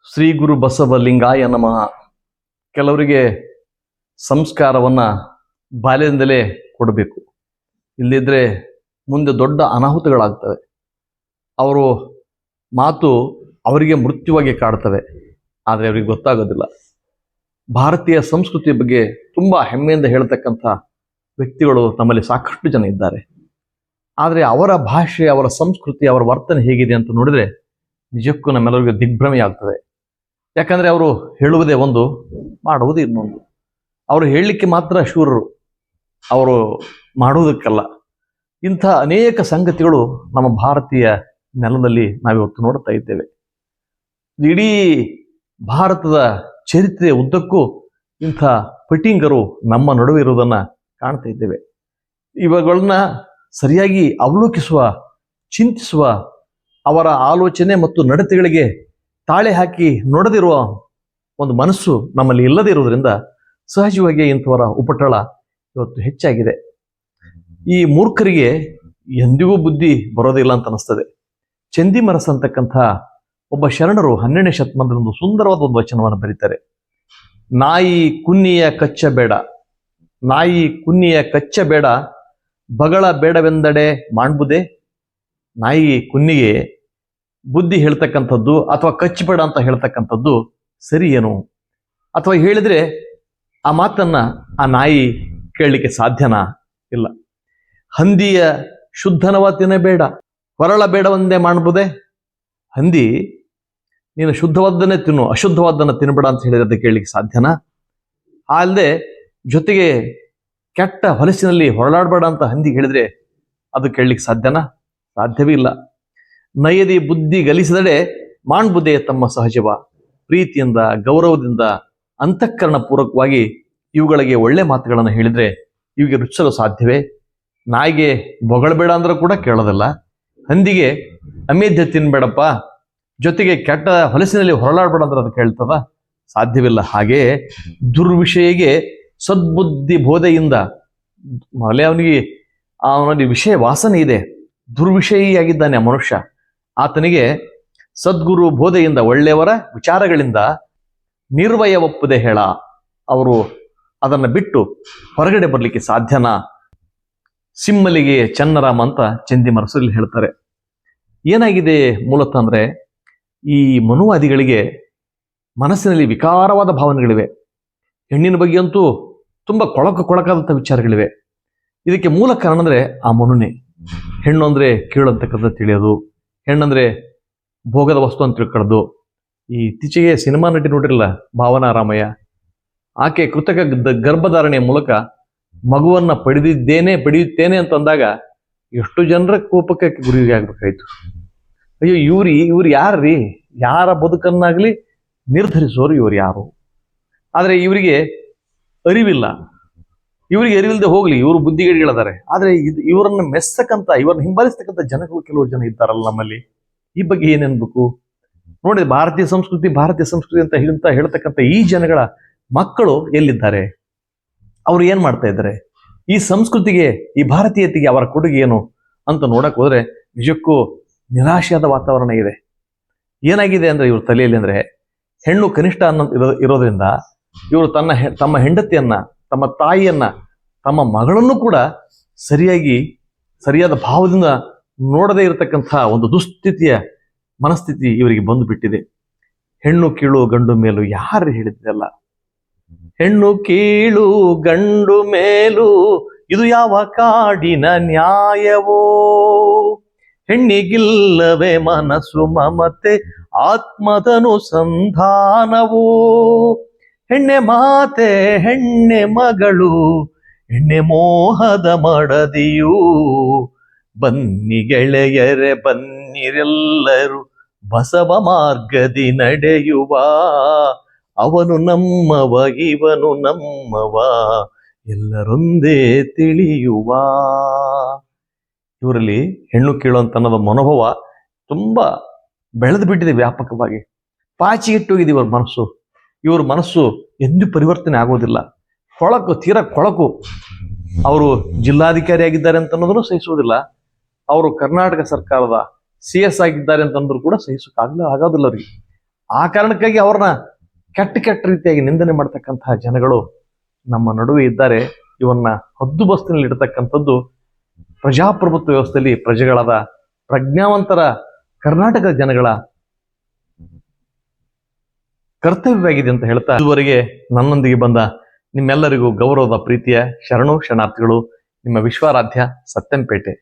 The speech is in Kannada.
ಶ್ರೀ ಗುರು ಬಸವಲಿಂಗಾಯ ನಮಃ. ಕೆಲವರಿಗೆ ಸಂಸ್ಕಾರವನ್ನು ಬಾಲ್ಯದಿಂದಲೇ ಕೊಡಬೇಕು, ಇಲ್ಲದಿದ್ದರೆ ಮುಂದೆ ದೊಡ್ಡ ಅನಾಹುತಗಳಾಗ್ತವೆ. ಅವರು ಮಾತು ಅವರಿಗೆ ಮೃತ್ಯುವಾಗಿ ಕಾಡ್ತವೆ, ಆದರೆ ಅವರಿಗೆ ಗೊತ್ತಾಗೋದಿಲ್ಲ. ಭಾರತೀಯ ಸಂಸ್ಕೃತಿಯ ಬಗ್ಗೆ ತುಂಬ ಹೆಮ್ಮೆಯಿಂದ ಹೇಳ್ತಕ್ಕಂಥ ವ್ಯಕ್ತಿಗಳು ನಮ್ಮಲ್ಲಿ ಸಾಕಷ್ಟು ಜನ ಇದ್ದಾರೆ. ಆದರೆ ಅವರ ಭಾಷೆ, ಅವರ ಸಂಸ್ಕೃತಿ, ಅವರ ವರ್ತನೆ ಹೇಗಿದೆ ಅಂತ ನೋಡಿದರೆ ನಿಜಕ್ಕೂ ನಮ್ಮೆಲ್ಲರಿಗೂ ದಿಗ್ಭ್ರಮೆ ಆಗ್ತದೆ. ಯಾಕಂದರೆ ಅವರು ಹೇಳುವುದೇ ಒಂದು, ಮಾಡುವುದು ಇನ್ನೊಂದು. ಅವರು ಹೇಳಲಿಕ್ಕೆ ಮಾತ್ರ ಶೂರರು, ಅವರು ಮಾಡುವುದಕ್ಕಲ್ಲ. ಇಂಥ ಅನೇಕ ಸಂಗತಿಗಳು ನಮ್ಮ ಭಾರತೀಯ ನೆಲದಲ್ಲಿ ನಾವಿವತ್ತು ನೋಡ್ತಾ ಇದ್ದೇವೆ. ಇಡೀ ಭಾರತದ ಚರಿತ್ರೆಯ ಉದ್ದಕ್ಕೂ ಇಂಥ ಪಟಿಂಗರು ನಮ್ಮ ನಡುವೆ ಇರುವುದನ್ನು ಕಾಣ್ತಾ ಇದ್ದೇವೆ. ಇವುಗಳನ್ನ ಸರಿಯಾಗಿ ಅವಲೋಕಿಸುವ, ಚಿಂತಿಸುವ, ಅವರ ಆಲೋಚನೆ ಮತ್ತು ನಡತೆಗಳಿಗೆ ತಾಳೆ ಹಾಕಿ ನೋಡದಿರುವ ಒಂದು ಮನಸ್ಸು ನಮ್ಮಲ್ಲಿ ಇಲ್ಲದೇ ಇರುವುದರಿಂದ ಸಹಜವಾಗಿ ಇಂಥವರ ಉಪಟಳ ಇವತ್ತು ಹೆಚ್ಚಾಗಿದೆ. ಈ ಮೂರ್ಖರಿಗೆ ಎಂದಿಗೂ ಬುದ್ಧಿ ಬರೋದಿಲ್ಲ ಅಂತ ಅನಿಸ್ತದೆ. ಚಂದಿಮರಸ್ ಅಂತಕ್ಕಂಥ ಒಬ್ಬ ಶರಣರು 12ನೇ ಶತಮಾನದಲ್ಲಿ ಒಂದು ಸುಂದರವಾದ ಒಂದು ವಚನವನ್ನು ಬರೀತಾರೆ. ನಾಯಿ ಕುನ್ನಿಯ ಕಚ್ಚಬೇಡ, ನಾಯಿ ಕುನ್ನಿಯ ಕಚ್ಚಬೇಡ, ಬಗಳ ಬೇಡವೆಂದಡೆ ಮಾಡ್ಬುದೆ. ನಾಯಿ ಕುನ್ನಿಗೆ ಬುದ್ಧಿ ಹೇಳ್ತಕ್ಕಂಥದ್ದು ಅಥವಾ ಕಚ್ಚಬೇಡ ಅಂತ ಹೇಳ್ತಕ್ಕಂಥದ್ದು ಸರಿ ಏನು? ಅಥವಾ ಹೇಳಿದ್ರೆ ಆ ಮಾತನ್ನ ಆ ನಾಯಿ ಕೇಳಲಿಕ್ಕೆ ಸಾಧ್ಯನಾ? ಇಲ್ಲ. ಹಂದಿಯ ಶುದ್ಧನವ ತಿನ್ನಬೇಡ, ಹೊರಳ ಬೇಡವಂದೇ ಮಾಡ್ಬೋದೆ. ಹಂದಿ ನೀನು ಶುದ್ಧವಾದ್ದನ್ನೇ ತಿನ್ನು, ಅಶುದ್ಧವಾದ್ದನ್ನು ತಿನ್ನಬೇಡ ಅಂತ ಹೇಳಿದ್ರೆ ಅದು ಕೇಳಲಿಕ್ಕೆ ಸಾಧ್ಯನಾ? ಅಲ್ಲದೆ ಜೊತೆಗೆ ಕೆಟ್ಟ ಹೊಲಸಿನಲ್ಲಿ ಹೊರಳಾಡಬೇಡ ಅಂತ ಹಂದಿ ಹೇಳಿದ್ರೆ ಅದು ಕೇಳಲಿಕ್ಕೆ ಸಾಧ್ಯನಾ? ಸಾಧ್ಯವೇ ಇಲ್ಲ. ನಯದಿ ಬುದ್ಧಿ ಗಲಿಸಿದಡೆ ಮಾಡ್ಬುದೇ ತಮ್ಮ ಸಹಜವ. ಪ್ರೀತಿಯಿಂದ, ಗೌರವದಿಂದ, ಅಂತಃಕರಣ ಪೂರ್ವಕವಾಗಿ ಇವುಗಳಿಗೆ ಒಳ್ಳೆ ಮಾತುಗಳನ್ನು ಹೇಳಿದ್ರೆ ಇವಿಗೆ ರುಚಿಸಲು ಸಾಧ್ಯವೇ? ನಾಯಿಗೆ ಬೊಗಳಬೇಡ ಅಂದ್ರೂ ಕೂಡ ಕೇಳೋದಿಲ್ಲ. ಹಂದಿಗೆ ಅಮೇಧ್ಯ ತಿನ್ಬೇಡಪ್ಪ, ಜೊತೆಗೆ ಕೆಟ್ಟ ಹೊಲಸಿನಲ್ಲಿ ಹೊರಳಾಡ್ಬೇಡ ಅಂದ್ರೆ ಅದು ಕೇಳ್ತದ? ಸಾಧ್ಯವಿಲ್ಲ. ಹಾಗೆ ದುರ್ವಿಷಯಿಗೆ ಸದ್ಬುದ್ಧಿ ಬೋಧೆಯಿಂದ, ಮೊದಲೇ ಅವನಿಗೆ ವಿಷಯ ವಾಸನೆ ಇದೆ, ದುರ್ವಿಷಯಿಯಾಗಿದ್ದಾನೆ ಆ ಮನುಷ್ಯ. ಆತನಿಗೆ ಸದ್ಗುರು ಬೋಧೆಯಿಂದ, ಒಳ್ಳೆಯವರ ವಿಚಾರಗಳಿಂದ ನಿರ್ವಯ ಒಪ್ಪದೆ ಹೇಳ. ಅವರು ಅದನ್ನು ಬಿಟ್ಟು ಹೊರಗಡೆ ಬರಲಿಕ್ಕೆ ಸಾಧ್ಯನಾ? ಸಿಮ್ಮಲಿಗೆ ಚನ್ನರಾಮ ಅಂತ ಚಂದಿಮರಸಲ್ಲಿ ಹೇಳ್ತಾರೆ. ಏನಾಗಿದೆ ಮೂಲತಃ ಅಂದರೆ, ಈ ಮನುವಾದಿಗಳಿಗೆ ಮನಸ್ಸಿನಲ್ಲಿ ವಿಕಾರವಾದ ಭಾವನೆಗಳಿವೆ. ಹೆಣ್ಣಿನ ಬಗ್ಗೆ ಅಂತೂ ತುಂಬ ಕೊಳಕಾದಂಥ ವಿಚಾರಗಳಿವೆ. ಇದಕ್ಕೆ ಮೂಲ ಕಾರಣ ಅಂದರೆ ಆ ಮನುನೇ. ಹೆಣ್ಣು ಅಂದರೆ ಕೀಳಂತಕ್ಕಂಥ ತಿಳಿಯೋದು, ಹೆಣ್ಣಂದ್ರೆ ಭೋಗದ ವಸ್ತು ಅಂತ ತಿಳ್ಕೊಳ್ಳೋದು. ಈ ಇತ್ತೀಚೆಗೆ ಸಿನಿಮಾ ನಟಿ ನೋಡಿರಲ್ಲ, ಭಾವನಾ ರಾಮಯ್ಯ, ಆಕೆ ಕೃತಕ ಗರ್ಭಧಾರಣೆಯ ಮೂಲಕ ಮಗುವನ್ನ ಪಡೆಯುತ್ತೇನೆ ಅಂತ ಅಂದಾಗ ಎಷ್ಟು ಜನರ ಕೋಪಕ್ಕೆ ಗುರಿ ಆಗ್ಬೇಕಾಯ್ತು. ಅಯ್ಯೋ, ಇವ್ರು ಯಾರ್ರೀ? ಯಾರ ಬದುಕನ್ನಾಗ್ಲಿ ನಿರ್ಧರಿಸೋರು ಇವ್ರು ಯಾರು? ಆದರೆ ಇವರಿಗೆ ಅರಿವಿಲ್ಲ. ಇವರಿಗೆ ಅರಿವಿಲ್ಲದೆ ಹೋಗ್ಲಿ, ಇವರು ಬುದ್ಧಿಗೇಡಿಗಳಿದ್ದಾರೆ. ಆದರೆ ಇವರನ್ನ ಮೆಸ್ತಕ್ಕಂಥ, ಇವರನ್ನ ಹಿಂಬಾಲಿಸ್ತಕ್ಕಂಥ ಜನಗಳು ಕೆಲವರು ಜನ ಇದ್ದಾರಲ್ಲ ನಮ್ಮಲ್ಲಿ. ಈ ಬಗ್ಗೆ ಏನೆನ್ಬೇಕು ನೋಡಿ. ಭಾರತೀಯ ಸಂಸ್ಕೃತಿ ಅಂತ ಹೇಳ್ತಕ್ಕಂಥ ಈ ಜನಗಳ ಮಕ್ಕಳು ಎಲ್ಲಿದ್ದಾರೆ? ಅವರು ಏನ್ ಮಾಡ್ತಾ ಇದ್ದಾರೆ? ಈ ಸಂಸ್ಕೃತಿಗೆ, ಈ ಭಾರತೀಯತೆಗೆ ಅವರ ಕೊಡುಗೆ ಏನು ಅಂತ ನೋಡಕ್ ಹೋದ್ರೆ ನಿಜಕ್ಕೂ ನಿರಾಶೆಯಾದ ವಾತಾವರಣ ಇದೆ. ಏನಾಗಿದೆ ಅಂದ್ರೆ ಇವ್ರ ತಲೆಯಲ್ಲಿ ಅಂದ್ರೆ, ಹೆಣ್ಣು ಕನಿಷ್ಠ ಇರೋದ್ರಿಂದ ಇವರು ತಮ್ಮ ಹೆಂಡತಿಯನ್ನ, ತಮ್ಮ ತಾಯಿಯನ್ನ, ತಮ್ಮ ಮಗಳನ್ನು ಕೂಡ ಸರಿಯಾದ ಭಾವದಿಂದ ನೋಡದೇ ಇರತಕ್ಕಂಥ ಒಂದು ದುಸ್ಥಿತಿಯ ಮನಸ್ಥಿತಿ ಇವರಿಗೆ ಬಂದು ಬಿಟ್ಟಿದೆ. ಹೆಣ್ಣು ಕೀಳು ಗಂಡು ಮೇಲು ಯಾರು ಹೇಳಿದ್ರಲ್ಲ? ಹೆಣ್ಣು ಕೀಳು ಗಂಡು ಮೇಲು ಇದು ಯಾವ ಕಾಡಿನ ನ್ಯಾಯವೋ? ಹೆಣ್ಣಿಗಿಲ್ಲವೇ ಮನಸ್ಸು ಮಮತೆ ಆತ್ಮದನು ಸಂಧಾನವೋ? ಹೆಣ್ಣೆ ಮಾತೆ, ಹೆಣ್ಣೆ ಮಗಳು, ಹೆಣ್ಣೆ ಮೋಹದ ಮಡದಿಯೂ. ಬನ್ನಿ ಗೆಳೆಯರೆ ಬನ್ನಿರೆಲ್ಲರೂ ಬಸವ ಮಾರ್ಗದಿ ನಡೆಯುವ. ಅವನು ನಮ್ಮವ, ಇವನು ನಮ್ಮವ, ಎಲ್ಲರೊಂದೇ ತಿಳಿಯುವ. ಇವರಲ್ಲಿ ಹೆಣ್ಣು ಕೀಳುವಂತ ಅನ್ನೋದು ಮನೋಭಾವ ತುಂಬಾ ಬೆಳೆದು ಬಿಟ್ಟಿದೆ ವ್ಯಾಪಕವಾಗಿ. ಪಾಚಿಗಿಟ್ಟೋಗಿದೆ ಇವ್ರ ಮನಸ್ಸು ಎಂದೂ ಪರಿವರ್ತನೆ ಆಗೋದಿಲ್ಲ. ತೀರಾ ಕೊಳಕು. ಅವರು ಜಿಲ್ಲಾಧಿಕಾರಿ ಆಗಿದ್ದಾರೆ ಅಂತ ಅನ್ನೋದನ್ನು ಸಹಿಸುವುದಿಲ್ಲ. ಅವರು ಕರ್ನಾಟಕ ಸರ್ಕಾರದ CS ಆಗಿದ್ದಾರೆ ಅಂತಂದ್ರೂ ಕೂಡ ಆಗೋದಿಲ್ಲ ಅವ್ರಿಗೆ. ಆ ಕಾರಣಕ್ಕಾಗಿ ಅವ್ರನ್ನ ಕೆಟ್ಟ ಕೆಟ್ಟ ರೀತಿಯಾಗಿ ನಿಂದನೆ ಮಾಡ್ತಕ್ಕಂತಹ ಜನಗಳು ನಮ್ಮ ನಡುವೆ ಇದ್ದಾರೆ. ಇವನ್ನ ಹದ್ದುಬಸ್ತಿನಲ್ಲಿ ಇಡತಕ್ಕಂಥದ್ದು ಪ್ರಜಾಪ್ರಭುತ್ವ ವ್ಯವಸ್ಥೆಯಲ್ಲಿ ಪ್ರಜೆಗಳಾದ ಪ್ರಜ್ಞಾವಂತರ ಕರ್ನಾಟಕದ ಜನಗಳ ಕರ್ತವ್ಯವಾಗಿದೆ ಅಂತ ಹೇಳ್ತಾ, ಇದುವರೆಗೆ ನನ್ನೊಂದಿಗೆ ಬಂದ ನಿಮ್ಮೆಲ್ಲರಿಗೂ ಗೌರವದ ಪ್ರೀತಿಯ ಶರಣು ಶರಣಾರ್ಥಿಗಳು. ನಿಮ್ಮ ವಿಶ್ವಾರಾಧ್ಯ ಸತ್ಯಂಪೇಟೆ.